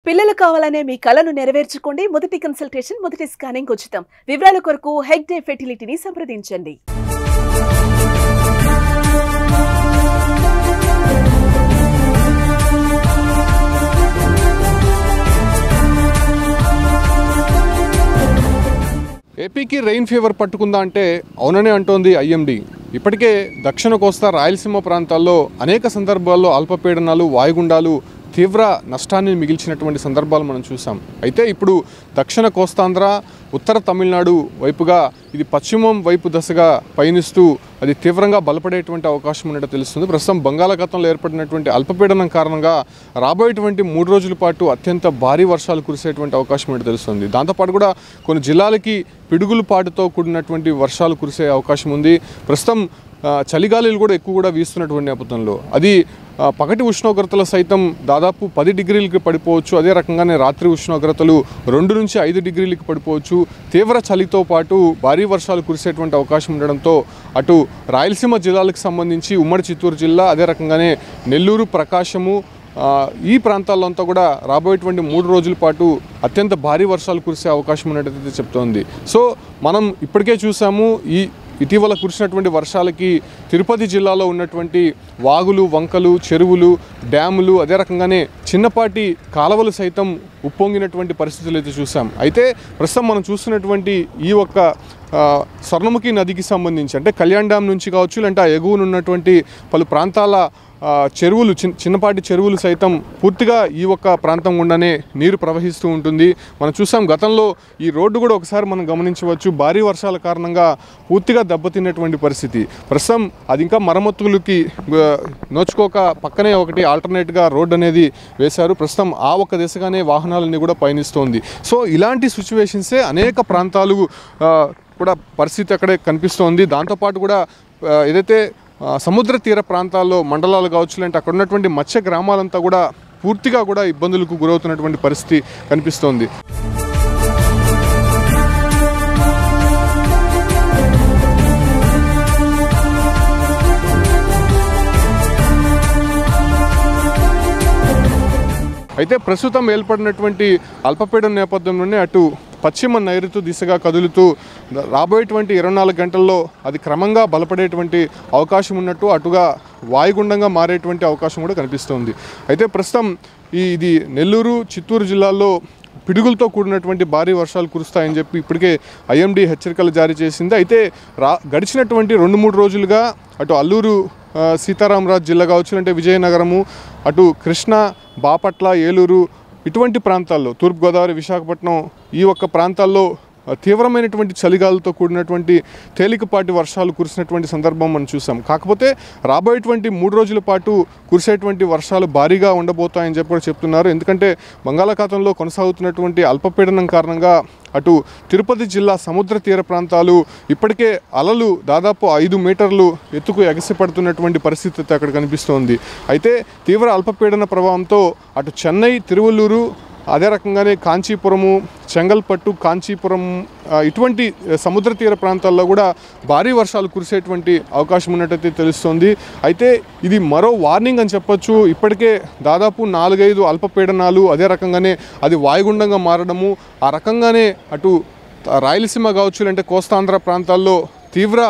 పిల్లలు కావాలనే మీ కలను నెరవేర్చుకోండి. మొదటి కన్సల్టేషన్, మొదటి స్కానింగ్ ఉచితం. వివరాల కొరకు హెగ్డే ఫెర్టిలిటీని సంప్రదించండి. ఏపీకి రెయిన్ ఫీవర్ పట్టుకుందా అంటే అవుననే అంటోంది ఐఎండీ. ఇప్పటికే దక్షిణ కోస్తా రాయలసీమ ప్రాంతాల్లో అనేక సందర్భాల్లో అల్పపీడనాలు, వాయుగుండాలు తీవ్ర నష్టాన్ని మిగిల్చినటువంటి సందర్భాలు మనం చూసాం. అయితే ఇప్పుడు దక్షిణ కోస్తాంధ్ర, ఉత్తర తమిళనాడు వైపుగా ఇది పశ్చిమం వైపు దశగా పయనిస్తూ అది తీవ్రంగా బలపడేటువంటి అవకాశం ఉన్నట్టు తెలుస్తుంది. ప్రస్తుతం బంగాళాఖాతంలో ఏర్పడినటువంటి అల్పపీడనం కారణంగా రాబోయేటువంటి 3 రోజుల పాటు అత్యంత భారీ వర్షాలు కురిసేటువంటి అవకాశం ఉన్నట్టు తెలుస్తుంది. దాంతోపాటు కూడా కొన్ని జిల్లాలకి పిడుగులు పాటుతో కూడినటువంటి వర్షాలు కురిసే అవకాశం ఉంది. ప్రస్తుతం చలిగాలులు కూడా ఎక్కువ వీస్తున్నటువంటి నేపథ్యంలో అది పగటి ఉష్ణోగ్రతలు సైతం దాదాపు 10 డిగ్రీలకి పడిపోవచ్చు. అదే రకంగానే రాత్రి ఉష్ణోగ్రతలు 2 నుంచి 5 డిగ్రీలకి పడిపోవచ్చు. తీవ్ర చలితో పాటు భారీ వర్షాలు కురిసేటువంటి అవకాశం ఉండడంతో అటు రాయలసీమ జిల్లాలకు సంబంధించి ఉమ్మడి చిత్తూరు జిల్లా, అదే రకంగానే నెల్లూరు, ప్రకాశము ఈ ప్రాంతాల్లో అంతా కూడా రాబోయేటువంటి 3 రోజుల పాటు అత్యంత భారీ వర్షాలు కురిసే అవకాశం ఉన్నట్టయితే చెప్తోంది. సో మనం ఇప్పటికే చూసాము, ఇటీవల కురిసినటువంటి వర్షాలకి తిరుపతి జిల్లాలో ఉన్నటువంటి వాగులు, వంకలు, చెరువులు, డ్యాములు, అదే రకంగానే చిన్నపాటి కాలువలు సైతం ఉప్పొంగినటువంటి పరిస్థితులు అయితే చూసాం. అయితే ప్రస్తుతం మనం చూస్తున్నటువంటి ఈ ఒక్క స్వర్ణముఖి నదికి సంబంధించి అంటే కళ్యాణ్ డ్యామ్ నుంచి కావచ్చు, లేదంటే ఆ ఎగువన ఉన్నటువంటి పలు ప్రాంతాల చెరువులు, చిన్నపాటి చెరువులు సైతం పూర్తిగా ఈ ఒక్క ప్రాంతం గుండానే నీరు ప్రవహిస్తూ ఉంటుంది. మనం చూసాం గతంలో ఈ రోడ్డు కూడా ఒకసారి మనం గమనించవచ్చు, భారీ వర్షాల కారణంగా పూర్తిగా దెబ్బతిన్నటువంటి పరిస్థితి. ప్రస్తుతం అది ఇంకా మరమ్మతులకి నోచుకోక పక్కనే ఒకటి ఆల్టర్నేట్గా రోడ్డు అనేది వేశారు. ప్రస్తుతం ఆ ఒక్క దిశగానే వాహనాలన్నీ కూడా పయనిస్తోంది. సో ఇలాంటి సిచ్యువేషన్సే అనేక ప్రాంతాలు కూడా పరిస్థితి అక్కడే కనిపిస్తోంది. దాంతోపాటు కూడా ఏదైతే సముద్ర తీర ప్రాంతాల్లో మండలాలు కావచ్చు, అంటే అక్కడ ఉన్నటువంటి మత్స్య గ్రామాలంతా కూడా పూర్తిగా కూడా ఇబ్బందులకు గురవుతున్నటువంటి పరిస్థితి కనిపిస్తోంది. అయితే ప్రస్తుతం ఏర్పడినటువంటి అల్పపీడన నేపథ్యంలోనే అటు పశ్చిమ నైరుతి దిశగా కదులుతూ రాబోయేటువంటి 24 గంటల్లో అది క్రమంగా బలపడేటువంటి అవకాశం ఉన్నట్టు, అటుగా వాయుగుండంగా మారేటువంటి అవకాశం కూడా కనిపిస్తోంది. అయితే ప్రస్తుతం ఇది నెల్లూరు, చిత్తూరు జిల్లాల్లో పిడుగులతో కూడినటువంటి భారీ వర్షాలు కురుస్తాయని చెప్పి ఇప్పటికే ఐఎండీ హెచ్చరికలు జారీ చేసింది. అయితే గడిచినటువంటి 2-3 రోజులుగా అటు అల్లూరు సీతారామరాజు జిల్లా కావచ్చు, అంటే విజయనగరము, అటు కృష్ణా, బాపట్ల, ఏలూరు ఇటువంటి ప్రాంతాల్లో, తూర్పుగోదావరి, విశాఖపట్నం ఈ ఒక్క ప్రాంతాల్లో తీవ్రమైనటువంటి చలిగాలతో కూడినటువంటి తేలికపాటి వర్షాలు కురిసినటువంటి సందర్భం మనం చూసాం. కాకపోతే రాబోయేటువంటి 3 రోజుల పాటు కురిసేటువంటి వర్షాలు భారీగా ఉండబోతాయని చెప్పి కూడా చెప్తున్నారు. ఎందుకంటే బంగాళాఖాతంలో కొనసాగుతున్నటువంటి అల్పపీడనం కారణంగా అటు తిరుపతి జిల్లా సముద్ర తీర ప్రాంతాలు ఇప్పటికే అలలు దాదాపు 5 మీటర్లు ఎత్తుకు ఎగసిపడుతున్నటువంటి పరిస్థితి అక్కడ కనిపిస్తోంది. అయితే తీవ్ర అల్పపీడన ప్రభావంతో అటు చెన్నై, తిరువల్లూరు, అదే రకంగానే కాంచీపురము, చెంగల్పట్టు, కాంచీపురం ఇటువంటి సముద్ర తీర ప్రాంతాల్లో కూడా భారీ వర్షాలు కురిసేటువంటి అవకాశం ఉన్నట్టయితే తెలుస్తోంది. అయితే ఇది మరో వార్నింగ్ అని చెప్పొచ్చు. ఇప్పటికే దాదాపు 4-5 అల్పపీడనాలు, అదే రకంగానే అది వాయుగుండంగా మారడము, ఆ రకంగానే అటు రాయలసీమ కావచ్చు, అంటే కోస్తాంధ్ర ప్రాంతాల్లో తీవ్ర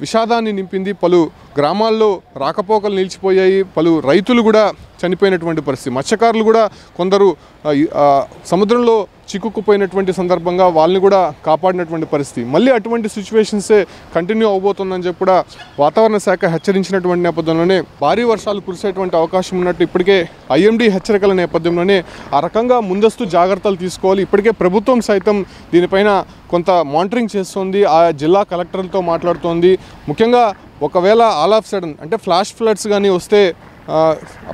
విషాదాన్ని నింపింది. పలు గ్రామాల్లో రాకపోకలు నిలిచిపోయాయి. పలు రైతులు కూడా చనిపోయినటువంటి పరిస్థితి. మత్స్యకారులు కూడా కొందరు సముద్రంలో చిక్కుకుపోయినటువంటి సందర్భంగా వాళ్ళని కూడా కాపాడినటువంటి పరిస్థితి. మళ్ళీ అటువంటి సిచ్యువేషన్సే కంటిన్యూ అవబోతుందని చెప్పి కూడా వాతావరణ శాఖ హెచ్చరించినటువంటి నేపథ్యంలోనే భారీ వర్షాలు కురిసేటువంటి అవకాశం ఉన్నట్టు ఇప్పటికే ఐఎండీ హెచ్చరికల నేపథ్యంలోనే ఆ రకంగా ముందస్తు జాగ్రత్తలు తీసుకోవాలి. ఇప్పటికే ప్రభుత్వం సైతం దీనిపైన కొంత మానిటరింగ్ చేస్తోంది, ఆ జిల్లా కలెక్టర్లతో మాట్లాడుతోంది. ముఖ్యంగా ఒకవేళ ఆల్ ఆఫ్ సడన్ అంటే ఫ్లాష్ ఫ్లడ్స్ కానీ వస్తే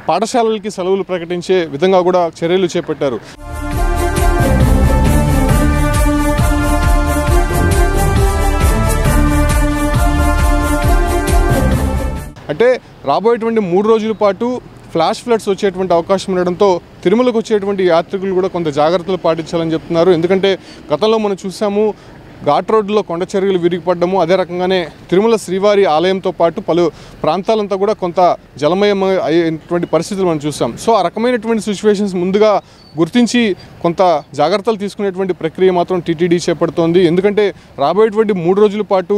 పాఠశాలలకి సెలవులు ప్రకటించే విధంగా కూడా చర్యలు చేపట్టారు. అంటే రాబోయేటువంటి 3 రోజుల పాటు ఫ్లాష్ ఫ్లడ్స్ వచ్చేటువంటి అవకాశం ఉండడంతో తిరుమలకు వచ్చేటువంటి యాత్రికులు కూడా కొంత జాగ్రత్తలు పాటించాలని చెప్తున్నారు. ఎందుకంటే గతంలో మనం చూసాము, ఘాట్ రోడ్లో కొండ చర్యలు విరిగిపడ్డము, అదే రకంగానే తిరుమల శ్రీవారి ఆలయంతో పాటు పలు ప్రాంతాలంతా కూడా కొంత జలమయం అయినటువంటి పరిస్థితులు మనం చూసాం. సో ఆ రకమైనటువంటి సిచ్యువేషన్స్ ముందుగా గుర్తించి కొంత జాగ్రత్తలు తీసుకునేటువంటి ప్రక్రియ మాత్రం టీటీడీ చేపడుతోంది. ఎందుకంటే రాబోయేటువంటి 3 రోజుల పాటు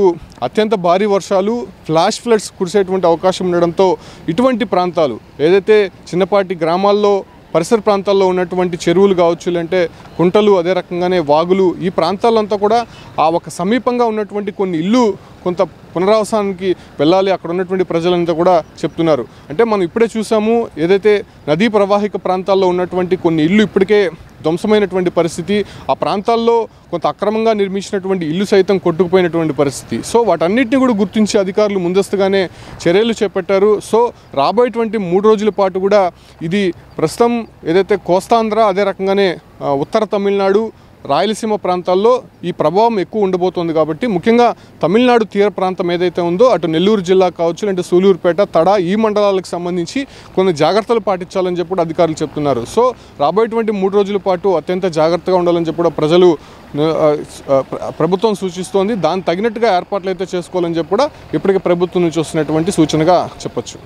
అత్యంత భారీ వర్షాలు, ఫ్లాష్ ఫ్లడ్స్ కురిసేటువంటి అవకాశం ఉండడంతో ఇటువంటి ప్రాంతాలు ఏదైతే చిన్నపాటి గ్రామాల్లో పరిసర ప్రాంతాల్లో ఉన్నటువంటి చెరువులు కావచ్చు, లేదంటే కుంటలు, అదే రకంగానే వాగులు, ఈ ప్రాంతాలంతా కూడా ఆ ఒక సమీపంగా ఉన్నటువంటి కొన్ని ఇల్లు కొంత పునరావాసానికి వెళ్ళాలి అక్కడ ఉన్నటువంటి ప్రజలంతా కూడా చెప్తున్నారు. అంటే మనం ఇప్పుడే చూసాము, ఏదైతే నదీ ప్రవాహిక ప్రాంతాల్లో ఉన్నటువంటి కొన్ని ఇల్లు ఇప్పటికే ధ్వంసమైనటువంటి పరిస్థితి, ఆ ప్రాంతాల్లో కొంత అక్రమంగా నిర్మించినటువంటి ఇల్లు సైతం కొట్టుకుపోయినటువంటి పరిస్థితి. సో వాటన్నిటిని కూడా గుర్తించి అధికారులు ముందస్తుగానే చర్యలు చేపట్టారు. సో రాబోయేటువంటి 3 రోజుల పాటు కూడా ఇది ప్రస్తుతం ఏదైతే కోస్తాంధ్ర, అదే రకంగానే ఉత్తర తమిళనాడు, రాయలసీమ ప్రాంతాల్లో ఈ ప్రభావం ఎక్కువ ఉండబోతోంది. కాబట్టి ముఖ్యంగా తమిళనాడు తీర ప్రాంతం ఏదైతే ఉందో అటు నెల్లూరు జిల్లా కావచ్చు, అంటే సూలూరుపేట, తడ, ఈ మండలాలకు సంబంధించి కొన్ని జాగ్రత్తలు పాటించాలని చెప్పి అధికారులు చెప్తున్నారు. సో రాబోయేటువంటి 3 రోజుల పాటు అత్యంత జాగ్రత్తగా ఉండాలని చెప్పి ప్రజలు ప్రభుత్వం సూచిస్తోంది. దానికి తగినట్టుగా ఏర్పాట్లు అయితే చేసుకోవాలని చెప్పి ఇప్పటికే ప్రభుత్వం నుంచి వస్తున్నటువంటి సూచనగా చెప్పొచ్చు.